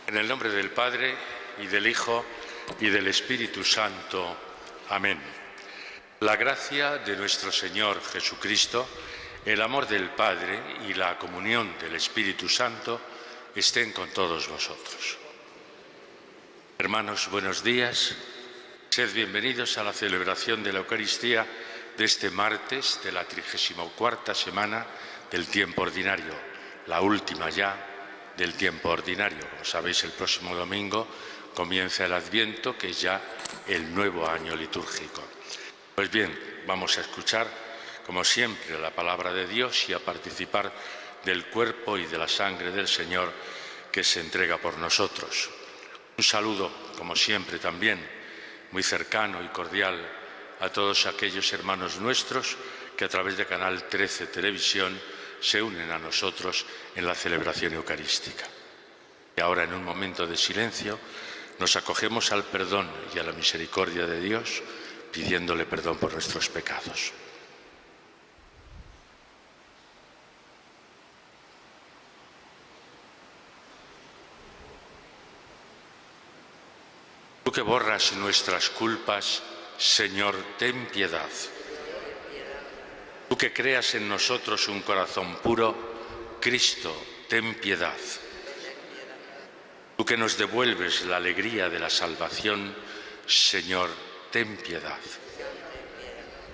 En el nombre del Padre, y del Hijo, y del Espíritu Santo. Amén. La gracia de nuestro Señor Jesucristo, el amor del Padre y la comunión del Espíritu Santo estén con todos vosotros. Hermanos, buenos días. Sed bienvenidos a la celebración de la Eucaristía de este martes de la 34ª semana del tiempo ordinario, la última ya del tiempo ordinario. Como sabéis, el próximo domingo comienza el Adviento, que es ya el nuevo año litúrgico. Pues bien, vamos a escuchar, como siempre, la palabra de Dios y a participar del cuerpo y de la sangre del Señor que se entrega por nosotros. Un saludo, como siempre, también muy cercano y cordial a todos aquellos hermanos nuestros que a través de Canal 13 Televisión se unen a nosotros en la celebración eucarística. Y ahora, en un momento de silencio, nos acogemos al perdón y a la misericordia de Dios, pidiéndole perdón por nuestros pecados. Tú que borras nuestras culpas, Señor, ten piedad. Tú que creas en nosotros un corazón puro, Cristo, ten piedad. Tú que nos devuelves la alegría de la salvación, Señor, ten piedad.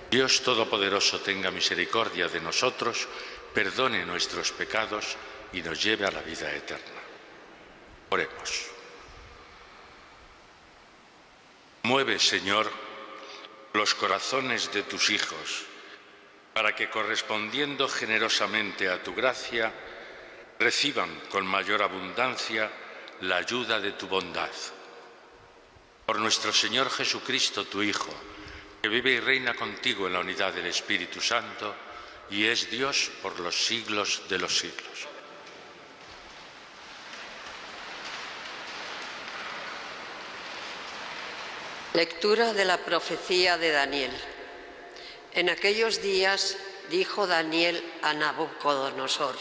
Dios Todopoderoso tenga misericordia de nosotros, perdone nuestros pecados y nos lleve a la vida eterna. Oremos. Mueve, Señor, los corazones de tus hijos, para que, correspondiendo generosamente a tu gracia, reciban con mayor abundancia la ayuda de tu bondad. Por nuestro Señor Jesucristo, tu Hijo, que vive y reina contigo en la unidad del Espíritu Santo, y es Dios por los siglos de los siglos. Lectura de la profecía de Daniel. En aquellos días dijo Daniel a Nabucodonosor: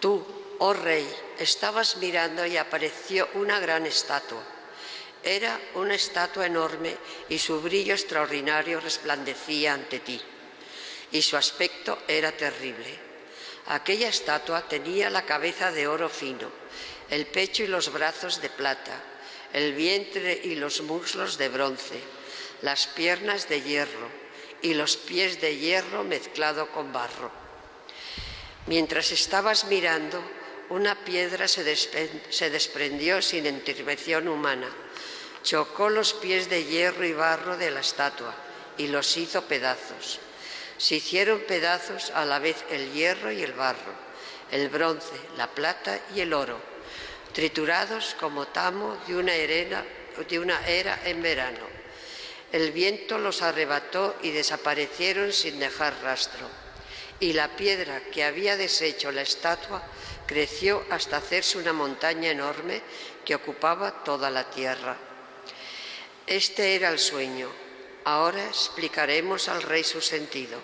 Tú, oh rey, estabas mirando y apareció una gran estatua. Era una estatua enorme y su brillo extraordinario resplandecía ante ti, y su aspecto era terrible. Aquella estatua tenía la cabeza de oro fino, el pecho y los brazos de plata, el vientre y los muslos de bronce, las piernas de hierro y los pies de hierro mezclado con barro. Mientras estabas mirando, una piedra se desprendió sin intervención humana, chocó los pies de hierro y barro de la estatua y los hizo pedazos. Se hicieron pedazos a la vez el hierro y el barro, el bronce, la plata y el oro, triturados como tamo de una era en verano. El viento los arrebató y desaparecieron sin dejar rastro. Y la piedra que había deshecho la estatua creció hasta hacerse una montaña enorme que ocupaba toda la tierra. Este era el sueño. Ahora explicaremos al rey su sentido.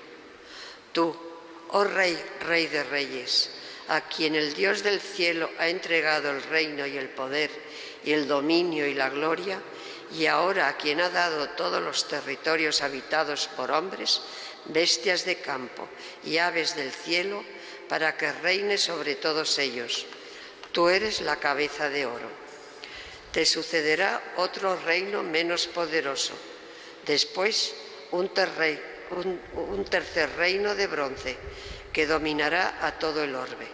Tú, oh rey, rey de reyes, a quien el Dios del cielo ha entregado el reino y el poder y el dominio y la gloria, y ahora a quien ha dado todos los territorios habitados por hombres, bestias de campo y aves del cielo, para que reine sobre todos ellos. Tú eres la cabeza de oro. Te sucederá otro reino menos poderoso, después un tercer reino de bronce, que dominará a todo el orbe.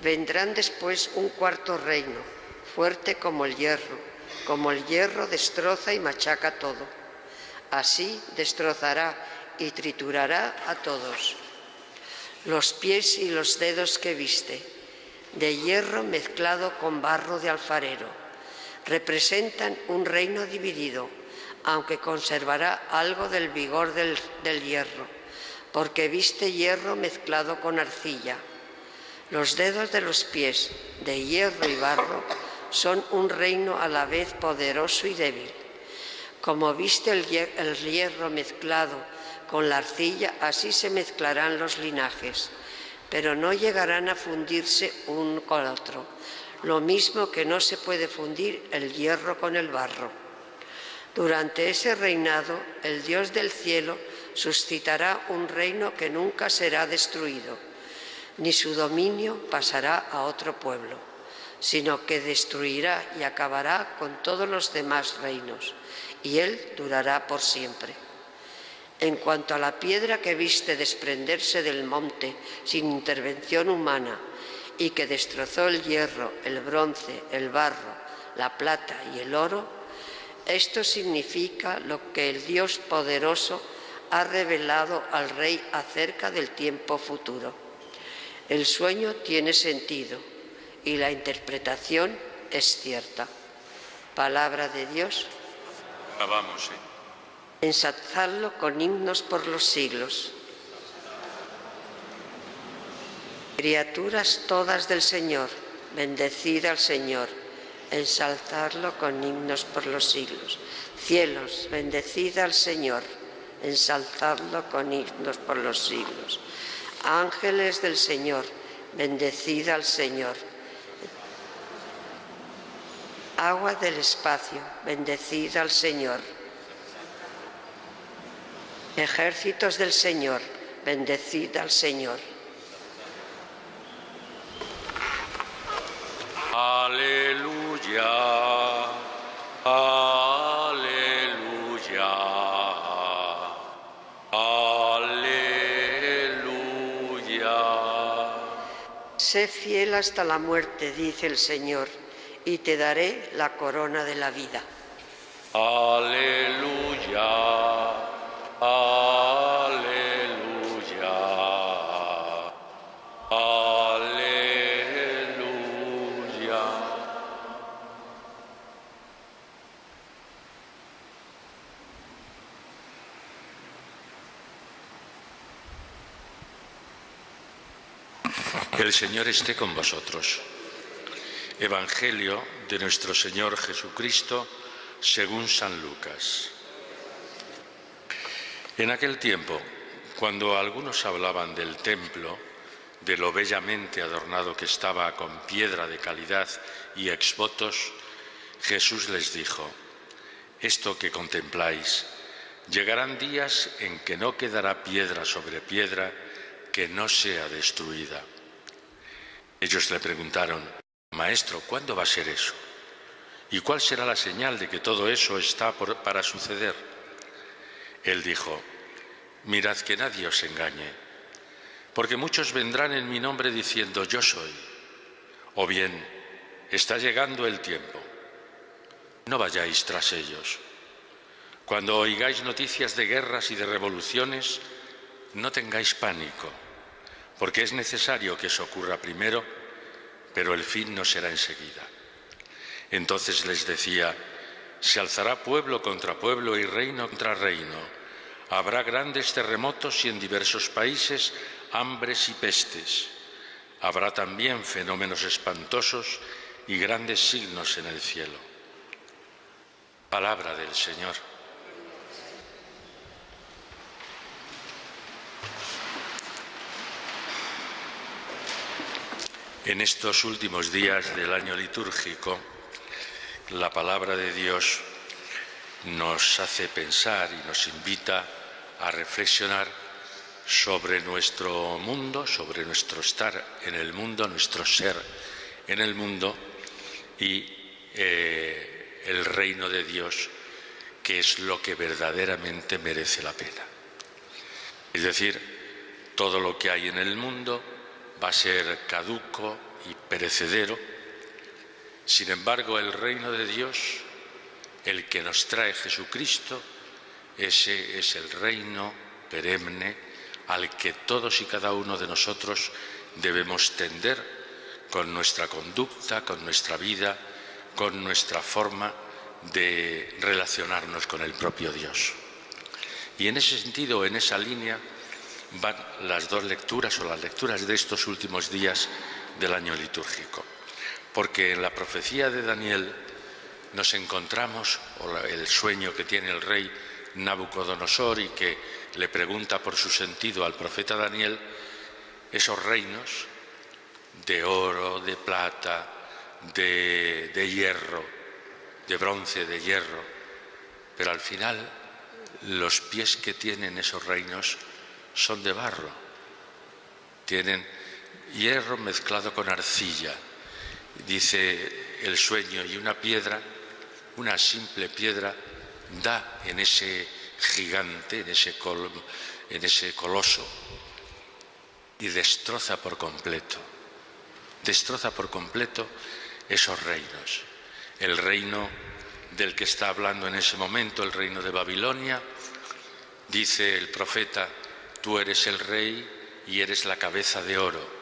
Vendrán después un cuarto reino, fuerte como el hierro destroza y machaca todo. Así destrozará y triturará a todos. Los pies y los dedos que viste, de hierro mezclado con barro de alfarero, representan un reino dividido, aunque conservará algo del vigor del hierro, porque viste hierro mezclado con arcilla. Los dedos de los pies, de hierro y barro, son un reino a la vez poderoso y débil. Como viste el hierro mezclado con la arcilla, así se mezclarán los linajes, pero no llegarán a fundirse uno con otro, lo mismo que no se puede fundir el hierro con el barro. Durante ese reinado, el Dios del cielo suscitará un reino que nunca será destruido, ni su dominio pasará a otro pueblo, sino que destruirá y acabará con todos los demás reinos, y él durará por siempre. En cuanto a la piedra que viste desprenderse del monte sin intervención humana y que destrozó el hierro, el bronce, el barro, la plata y el oro, esto significa lo que el Dios poderoso ha revelado al rey acerca del tiempo futuro. El sueño tiene sentido y la interpretación es cierta. Palabra de Dios. Alabamos. Ensalzadlo con himnos por los siglos. Criaturas todas del Señor, bendecid al Señor, ensalzadlo con himnos por los siglos. Cielos, bendecid al Señor, ensalzadlo con himnos por los siglos. Ángeles del Señor, bendecid al Señor. Agua del espacio, bendecid al Señor. Ejércitos del Señor, bendecid al Señor. Aleluya, aleluya, aleluya. Sé fiel hasta la muerte, dice el Señor, y te daré la corona de la vida. Aleluya, aleluya, aleluya. El Señor esté con vosotros. Evangelio de nuestro Señor Jesucristo según San Lucas. En aquel tiempo, cuando algunos hablaban del templo, de lo bellamente adornado que estaba con piedra de calidad y exvotos, Jesús les dijo: esto que contempláis, llegarán días en que no quedará piedra sobre piedra que no sea destruida. Ellos le preguntaron: Maestro, ¿cuándo va a ser eso? ¿Y cuál será la señal de que todo eso está para suceder? Él dijo: mirad que nadie os engañe, porque muchos vendrán en mi nombre diciendo yo soy, o bien está llegando el tiempo. No vayáis tras ellos. Cuando oigáis noticias de guerras y de revoluciones, no tengáis pánico, porque es necesario que eso ocurra primero, pero el fin no será enseguida. Entonces les decía: se alzará pueblo contra pueblo y reino contra reino. Habrá grandes terremotos y en diversos países hambres y pestes. Habrá también fenómenos espantosos y grandes signos en el cielo. Palabra del Señor. En estos últimos días del año litúrgico, la palabra de Dios nos hace pensar y nos invita a reflexionar sobre nuestro mundo, sobre nuestro estar en el mundo, nuestro ser en el mundo y el reino de Dios, que es lo que verdaderamente merece la pena. Es decir, todo lo que hay en el mundo va a ser caduco y perecedero. Sin embargo, el reino de Dios, el que nos trae Jesucristo, ese es el reino perenne al que todos y cada uno de nosotros debemos tender con nuestra conducta, con nuestra vida, con nuestra forma de relacionarnos con el propio Dios. Y en ese sentido, en esa línea, van las dos lecturas o las lecturas de estos últimos días del año litúrgico. Porque en la profecía de Daniel nos encontramos, o el sueño que tiene el rey Nabucodonosor y que le pregunta por su sentido al profeta Daniel, esos reinos de oro, de plata, de hierro, de bronce, de hierro, pero al final los pies que tienen esos reinos son de barro, tienen hierro mezclado con arcilla, dice el sueño, y una piedra, una simple piedra, da en ese gigante, en ese coloso, y destroza por completo esos reinos. El reino del que está hablando en ese momento, el reino de Babilonia, dice el profeta, tú eres el rey y eres la cabeza de oro.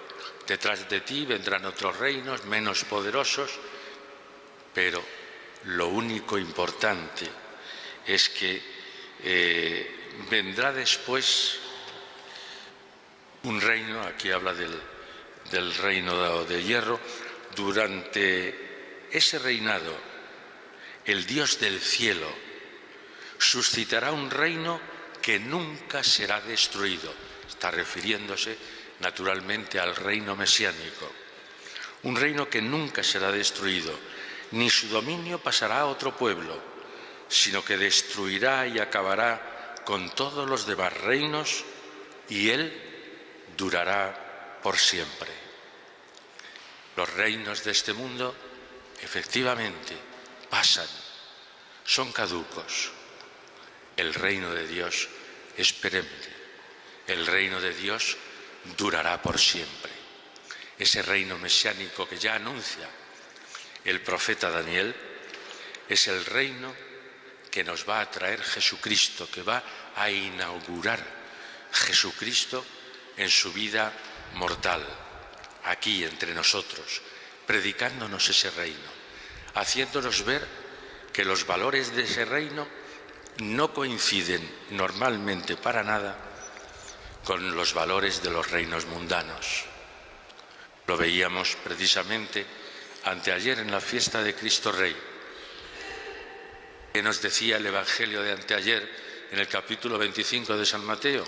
Detrás de ti vendrán otros reinos menos poderosos, pero lo único importante es que vendrá después un reino, aquí habla del reino de hierro, durante ese reinado el Dios del cielo suscitará un reino que nunca será destruido. Está refiriéndose naturalmente al reino mesiánico. Un reino que nunca será destruido, ni su dominio pasará a otro pueblo, sino que destruirá y acabará con todos los demás reinos, y él durará por siempre. Los reinos de este mundo, efectivamente, pasan, son caducos. El reino de Dios es perenne. El reino de Dios durará por siempre. Ese reino mesiánico que ya anuncia el profeta Daniel es el reino que nos va a traer Jesucristo, que va a inaugurar Jesucristo en su vida mortal, aquí entre nosotros, predicándonos ese reino, haciéndonos ver que los valores de ese reino no coinciden normalmente para nada con los valores de los reinos mundanos. Lo veíamos precisamente anteayer en la fiesta de Cristo Rey. ¿Qué nos decía el Evangelio de anteayer en el capítulo 25 de San Mateo?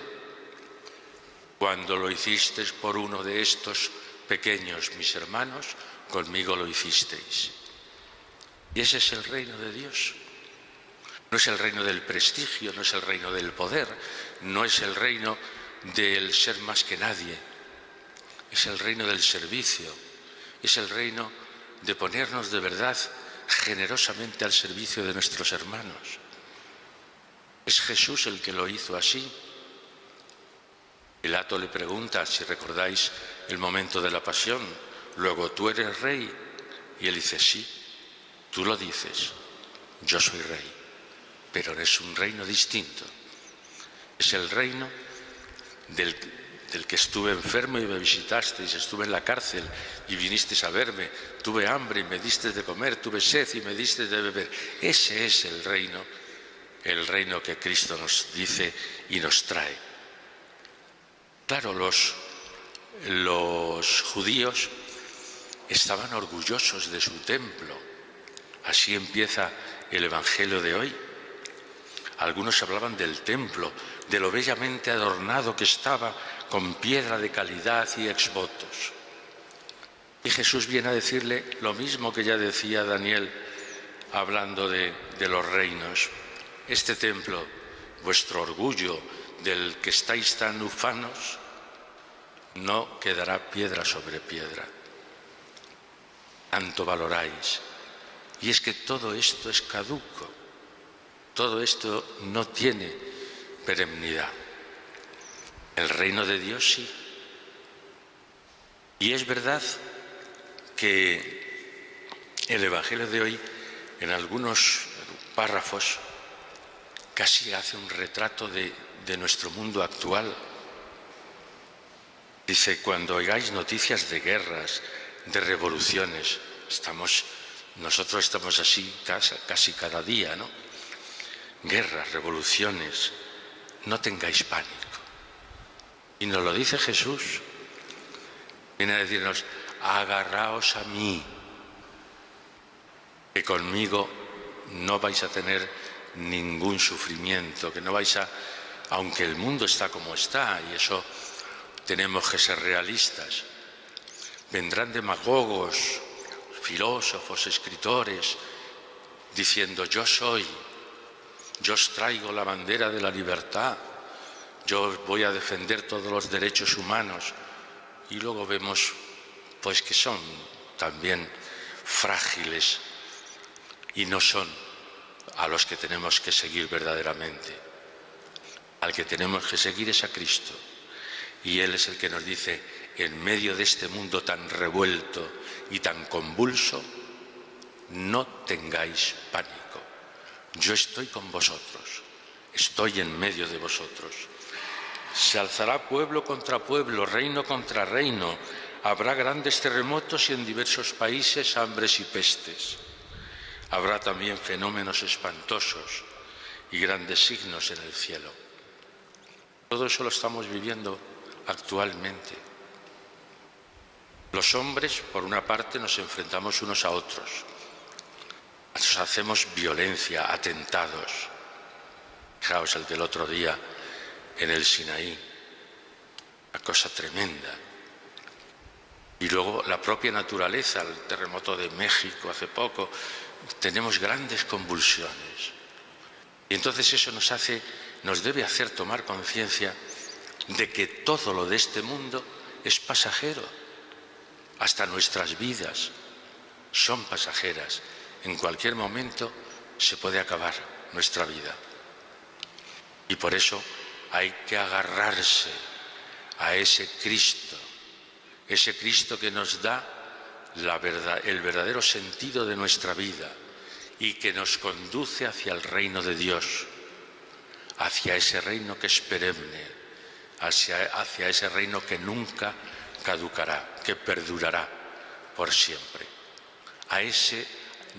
Cuando lo hicisteis por uno de estos pequeños, mis hermanos, conmigo lo hicisteis. Y ese es el reino de Dios. No es el reino del prestigio, no es el reino del poder, no es el reino del ser más que nadie. Es el reino del servicio, es el reino de ponernos de verdad generosamente al servicio de nuestros hermanos. Es Jesús el que lo hizo así. Pilato le pregunta, si recordáis el momento de la pasión, luego, ¿tú eres rey? Y él dice, sí, tú lo dices, yo soy rey, pero es un reino distinto. Es el reino del que estuve enfermo y me visitasteis, estuve en la cárcel y vinisteis a verme, tuve hambre y me disteis de comer, tuve sed y me disteis de beber. Ese es el reino que Cristo nos dice y nos trae. Claro, los judíos estaban orgullosos de su templo. Así empieza el Evangelio de hoy. Algunos hablaban del templo, de lo bellamente adornado que estaba con piedra de calidad y exvotos. Y Jesús viene a decirle lo mismo que ya decía Daniel hablando de los reinos. Este templo, vuestro orgullo, del que estáis tan ufanos, no quedará piedra sobre piedra. Tanto valoráis. Y es que todo esto es caduco. Todo esto no tiene perennidad. El reino de Dios sí. Y es verdad que el Evangelio de hoy, en algunos párrafos, casi hace un retrato de nuestro mundo actual. Dice, cuando oigáis noticias de guerras, de revoluciones, estamos Nosotros estamos así casi cada día, ¿no? Guerras, revoluciones, no tengáis pánico. Y nos lo dice Jesús. Viene a decirnos, agarraos a mí, que conmigo no vais a tener ningún sufrimiento, que no vais a... Aunque el mundo está como está, y eso tenemos que ser realistas, vendrán demagogos, filósofos, escritores, diciendo yo os traigo la bandera de la libertad, yo os voy a defender todos los derechos humanos, y luego vemos pues que son también frágiles y no son a los que tenemos que seguir verdaderamente. Al que tenemos que seguir es a Cristo, y Él es el que nos dice, en medio de este mundo tan revuelto y tan convulso, no tengáis pánico. Yo estoy con vosotros, estoy en medio de vosotros. Se alzará pueblo contra pueblo, reino contra reino. Habrá grandes terremotos y en diversos países hambres y pestes. Habrá también fenómenos espantosos y grandes signos en el cielo. Todo eso lo estamos viviendo actualmente. Los hombres, por una parte, nos enfrentamos unos a otros. Nos hacemos violencia, atentados. Fijaos el del otro día en el Sinaí, una cosa tremenda. Y luego la propia naturaleza, el terremoto de México hace poco, tenemos grandes convulsiones. Y entonces eso nos debe hacer tomar conciencia de que todo lo de este mundo es pasajero. Hasta nuestras vidas son pasajeras. En cualquier momento se puede acabar nuestra vida. Y por eso hay que agarrarse a ese Cristo que nos da el verdadero sentido de nuestra vida y que nos conduce hacia el reino de Dios, hacia ese reino que es perenne, hacia ese reino que nunca caducará, que perdurará por siempre. A ese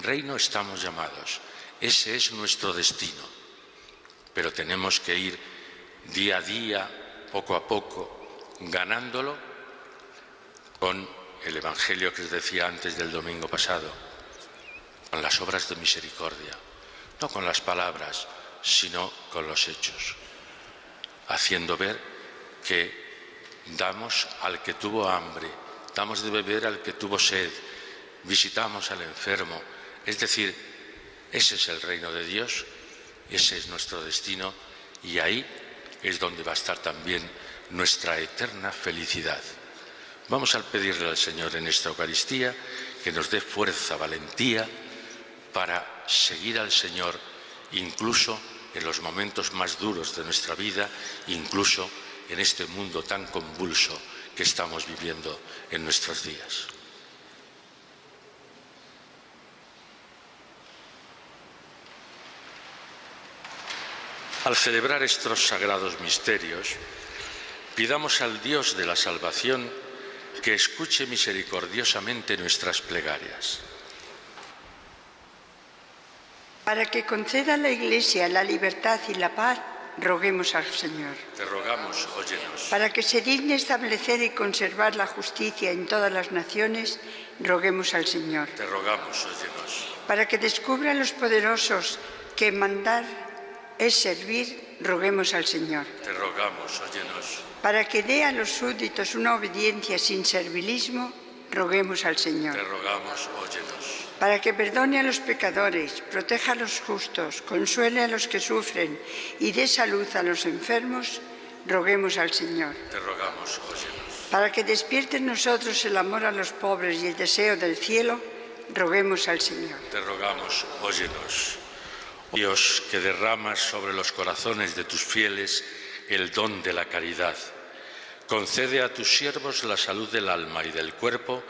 reino estamos llamados, ese es nuestro destino, pero tenemos que ir día a día, poco a poco, ganándolo con el Evangelio que os decía antes del domingo pasado, con las obras de misericordia, no con las palabras, sino con los hechos, haciendo ver que damos al que tuvo hambre, damos de beber al que tuvo sed, visitamos al enfermo, es decir, ese es el reino de Dios, ese es nuestro destino y ahí es donde va a estar también nuestra eterna felicidad. Vamos a pedirle al Señor en esta Eucaristía que nos dé fuerza, valentía para seguir al Señor incluso en los momentos más duros de nuestra vida, incluso en este mundo tan convulso que estamos viviendo en nuestros días. Al celebrar estos sagrados misterios, pidamos al Dios de la salvación que escuche misericordiosamente nuestras plegarias. Para que conceda a la Iglesia la libertad y la paz, roguemos al Señor. Te rogamos, óyenos. Para que se digne establecer y conservar la justicia en todas las naciones, roguemos al Señor. Te rogamos, óyenos. Para que descubra a los poderosos que mandar es servir, roguemos al Señor. Te rogamos, óyenos. Para que dé a los súbditos una obediencia sin servilismo, roguemos al Señor. Te rogamos, óyenos. Para que perdone a los pecadores, proteja a los justos, consuele a los que sufren y dé salud a los enfermos, roguemos al Señor. Te rogamos, óyenos. Para que despierte en nosotros el amor a los pobres y el deseo del cielo, roguemos al Señor. Te rogamos, óyenos. Dios, que derramas sobre los corazones de tus fieles el don de la caridad, concede a tus siervos la salud del alma y del cuerpo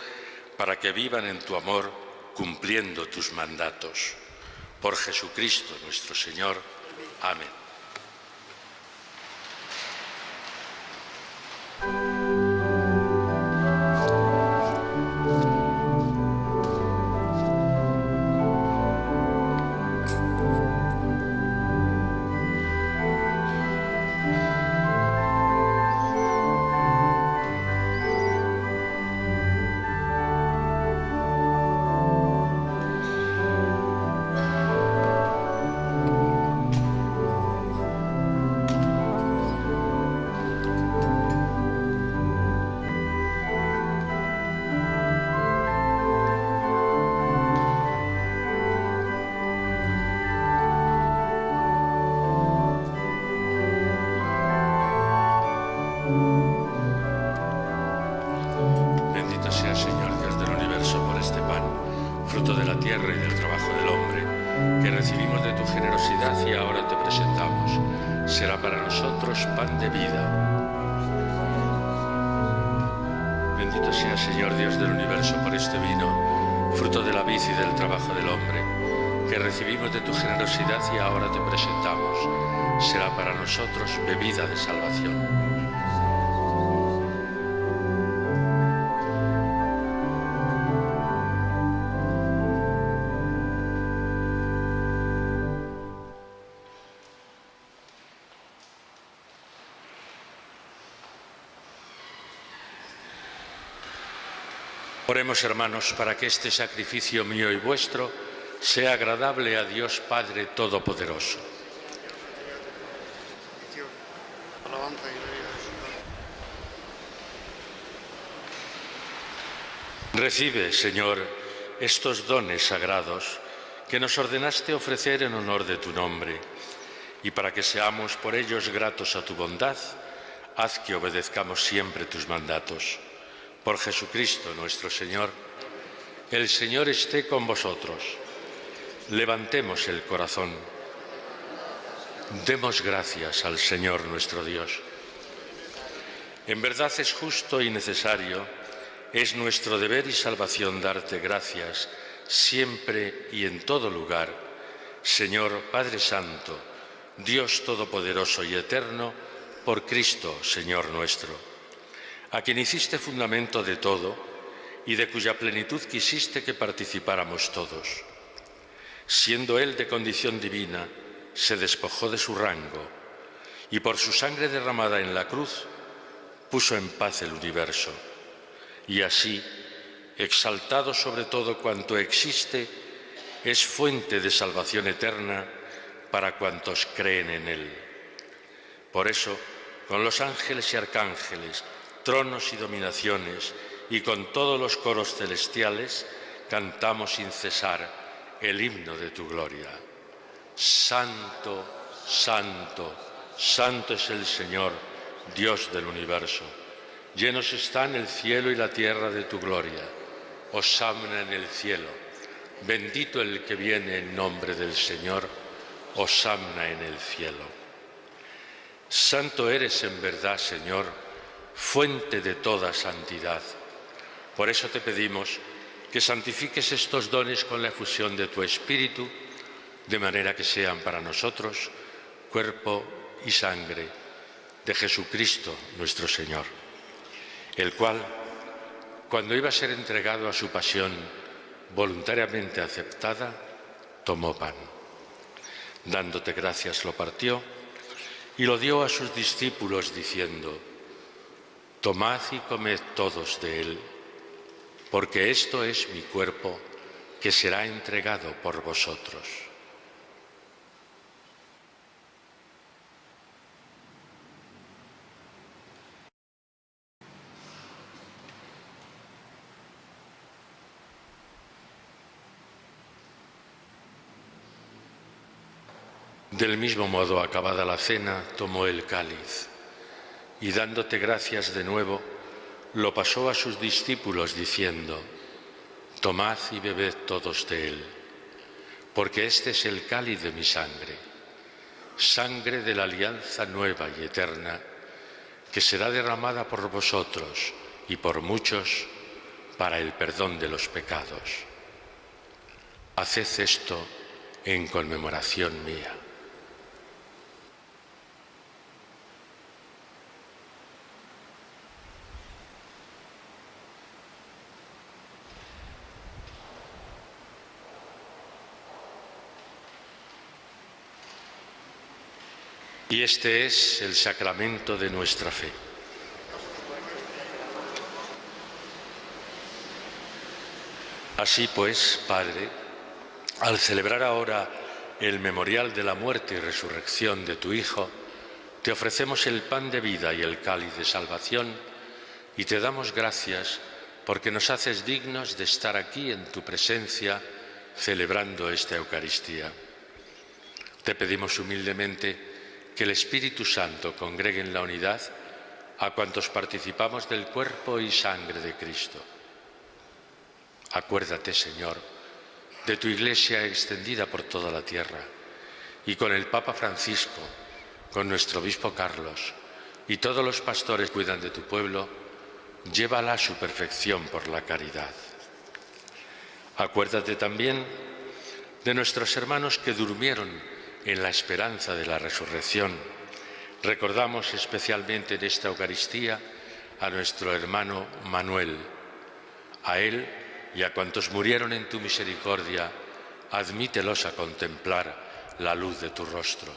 para que vivan en tu amor cumpliendo tus mandatos. Por Jesucristo nuestro Señor. Amén. fruto de la tierra y del trabajo del hombre, que recibimos de tu generosidad y ahora te presentamos, será para nosotros pan de vida. Bendito sea, Señor Dios del universo, por este vino, fruto de la vid y del trabajo del hombre, que recibimos de tu generosidad y ahora te presentamos, será para nosotros bebida de salvación. Oremos, hermanos, para que este sacrificio mío y vuestro sea agradable a Dios Padre Todopoderoso. Recibe, Señor, estos dones sagrados que nos ordenaste ofrecer en honor de tu nombre, y para que seamos por ellos gratos a tu bondad, haz que obedezcamos siempre tus mandatos. Por Jesucristo nuestro Señor. El Señor esté con vosotros. Levantemos el corazón. Demos gracias al Señor nuestro Dios. En verdad es justo y necesario, es nuestro deber y salvación darte gracias siempre y en todo lugar, Señor Padre Santo, Dios Todopoderoso y Eterno, por Cristo, Señor nuestro, a quien hiciste fundamento de todo y de cuya plenitud quisiste que participáramos todos. Siendo Él de condición divina, se despojó de su rango y por su sangre derramada en la cruz puso en paz el universo. Y así, exaltado sobre todo cuanto existe, es fuente de salvación eterna para cuantos creen en Él. Por eso, con los ángeles y arcángeles, tronos y dominaciones, y con todos los coros celestiales, cantamos sin cesar el himno de tu gloria. Santo, santo, santo es el Señor, Dios del universo. Llenos están el cielo y la tierra de tu gloria. Hosanna en el cielo. Bendito el que viene en nombre del Señor. Hosanna en el cielo. Santo eres en verdad, Señor, fuente de toda santidad. Por eso te pedimos que santifiques estos dones con la efusión de tu Espíritu, de manera que sean para nosotros cuerpo y sangre de Jesucristo nuestro Señor, el cual, cuando iba a ser entregado a su pasión voluntariamente aceptada, tomó pan. Dándote gracias lo partió y lo dio a sus discípulos diciendo: tomad y comed todos de él, porque esto es mi cuerpo que será entregado por vosotros. Del mismo modo, acabada la cena, tomó el cáliz y, dándote gracias de nuevo, lo pasó a sus discípulos diciendo: tomad y bebed todos de él, porque este es el cáliz de mi sangre, sangre de la alianza nueva y eterna, que será derramada por vosotros y por muchos para el perdón de los pecados. Haced esto en conmemoración mía. Y este es el sacramento de nuestra fe. Así pues, Padre, al celebrar ahora el memorial de la muerte y resurrección de tu Hijo, te ofrecemos el pan de vida y el cáliz de salvación, y te damos gracias porque nos haces dignos de estar aquí en tu presencia celebrando esta Eucaristía. Te pedimos humildemente que el Espíritu Santo congregue en la unidad a cuantos participamos del cuerpo y sangre de Cristo. Acuérdate, Señor, de tu Iglesia extendida por toda la tierra, y con el Papa Francisco, con nuestro obispo Carlos y todos los pastores que cuidan de tu pueblo, llévala a su perfección por la caridad. Acuérdate también de nuestros hermanos que durmieron en la esperanza de la resurrección. Recordamos especialmente en esta Eucaristía a nuestro hermano Manuel. A él y a cuantos murieron en tu misericordia, admítelos a contemplar la luz de tu rostro.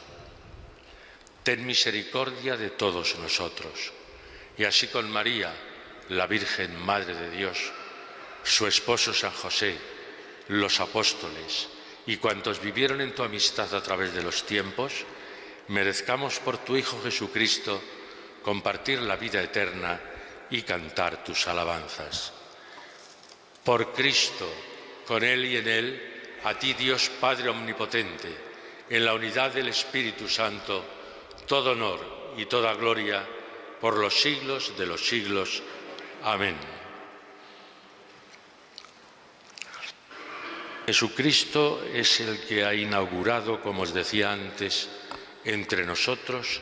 Ten misericordia de todos nosotros, y así con María, la Virgen Madre de Dios, su esposo San José, los apóstoles y cuantos vivieron en tu amistad a través de los tiempos, merezcamos por tu Hijo Jesucristo compartir la vida eterna y cantar tus alabanzas. Por Cristo, con Él y en Él, a ti Dios Padre Omnipotente, en la unidad del Espíritu Santo, todo honor y toda gloria por los siglos de los siglos. Amén. Jesucristo es el que ha inaugurado, como os decía antes, entre nosotros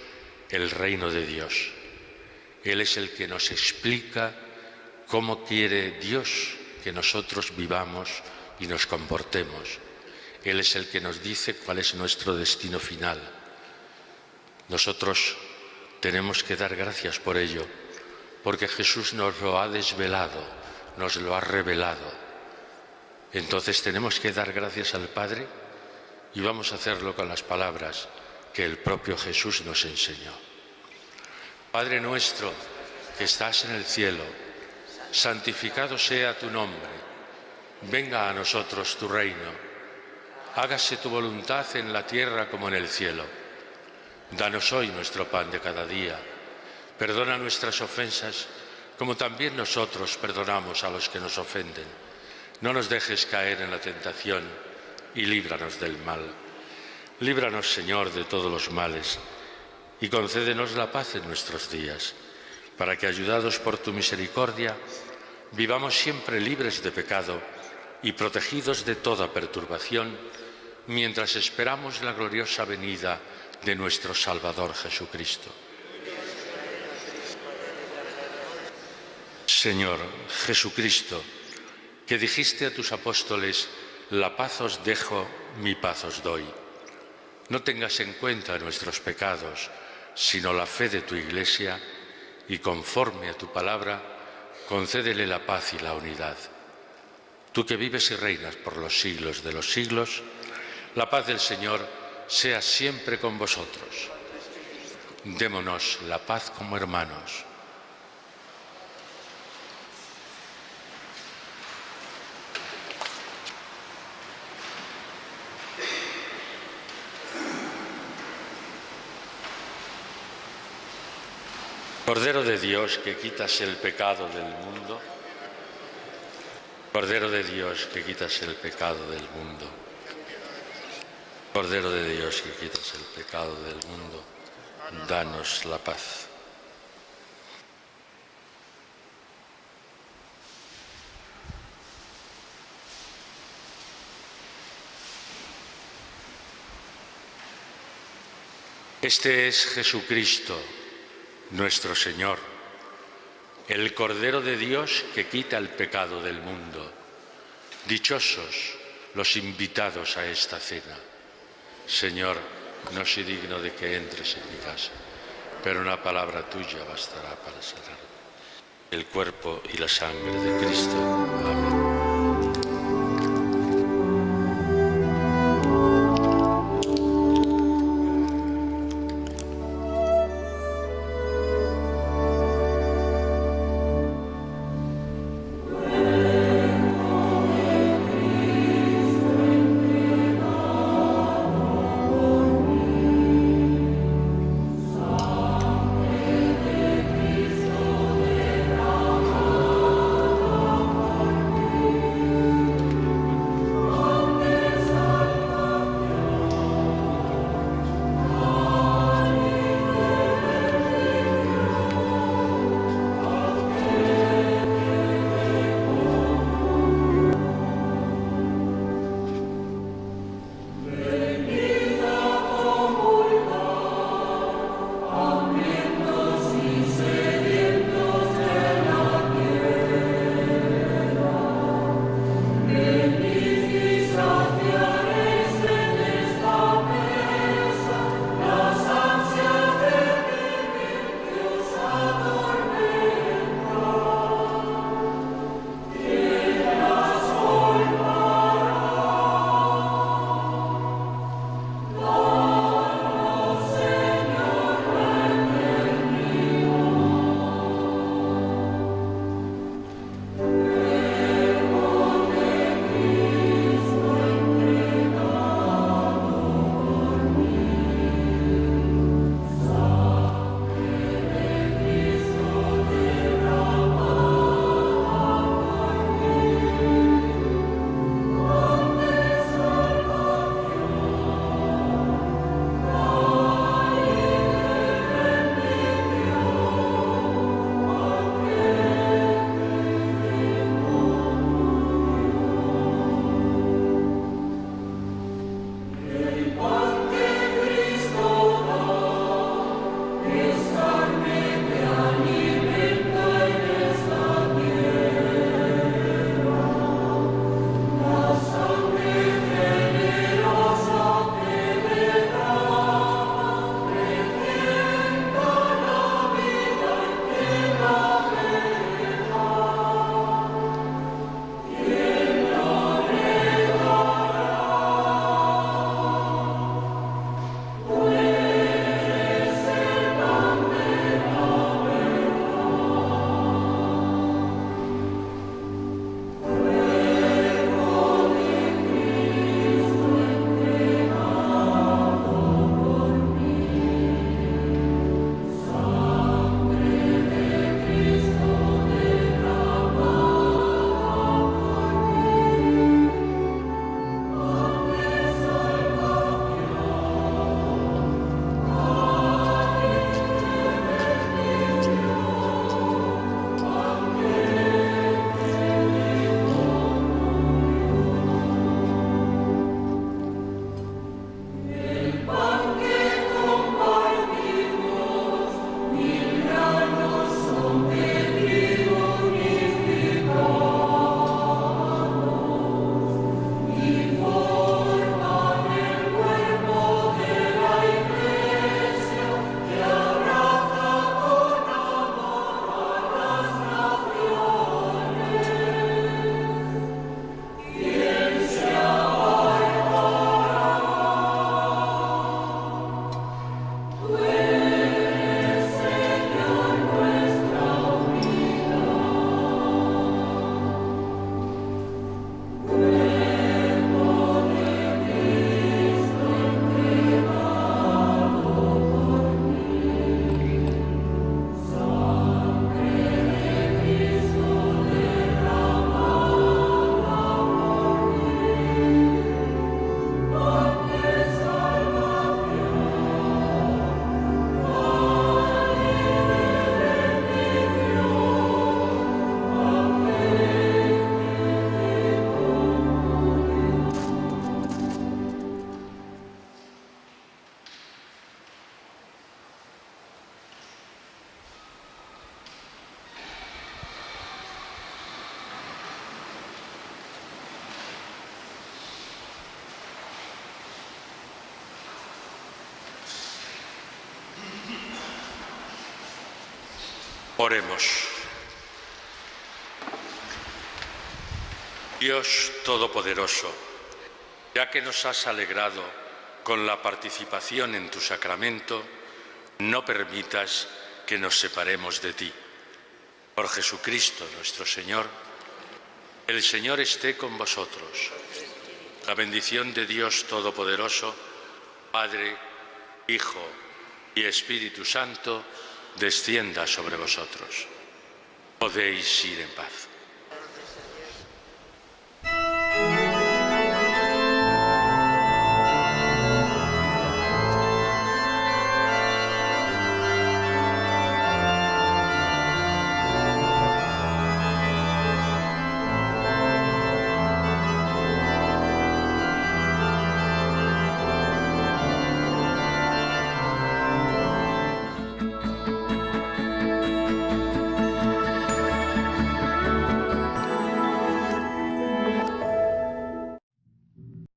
el reino de Dios. Él es el que nos explica cómo quiere Dios que nosotros vivamos y nos comportemos. Él es el que nos dice cuál es nuestro destino final. Nosotros tenemos que dar gracias por ello, porque Jesús nos lo ha desvelado, nos lo ha revelado. Entonces tenemos que dar gracias al Padre y vamos a hacerlo con las palabras que el propio Jesús nos enseñó. Padre nuestro que estás en el cielo, santificado sea tu nombre. Venga a nosotros tu reino. Hágase tu voluntad en la tierra como en el cielo. Danos hoy nuestro pan de cada día. Perdona nuestras ofensas, como también nosotros perdonamos a los que nos ofenden. No nos dejes caer en la tentación y líbranos del mal. Líbranos, Señor, de todos los males y concédenos la paz en nuestros días, para que, ayudados por tu misericordia, vivamos siempre libres de pecado y protegidos de toda perturbación, mientras esperamos la gloriosa venida de nuestro Salvador Jesucristo. Señor Jesucristo, que dijiste a tus apóstoles: la paz os dejo, mi paz os doy. No tengas en cuenta nuestros pecados, sino la fe de tu Iglesia, y conforme a tu palabra, concédele la paz y la unidad. Tú que vives y reinas por los siglos de los siglos, la paz del Señor sea siempre con vosotros. Démonos la paz como hermanos. Cordero de Dios, que quitas el pecado del mundo. Cordero de Dios, que quitas el pecado del mundo. Cordero de Dios, que quitas el pecado del mundo, danos la paz. Este es Jesucristo, nuestro Señor, el Cordero de Dios que quita el pecado del mundo. Dichosos los invitados a esta cena. Señor, no soy digno de que entres en mi casa, pero una palabra tuya bastará para sanarme. El cuerpo y la sangre de Cristo. Amén. Oremos. Dios Todopoderoso, ya que nos has alegrado con la participación en tu sacramento, no permitas que nos separemos de ti. Por Jesucristo nuestro Señor, el Señor esté con vosotros. La bendición de Dios Todopoderoso, Padre, Hijo y Espíritu Santo, descienda sobre vosotros. Podéis ir en paz.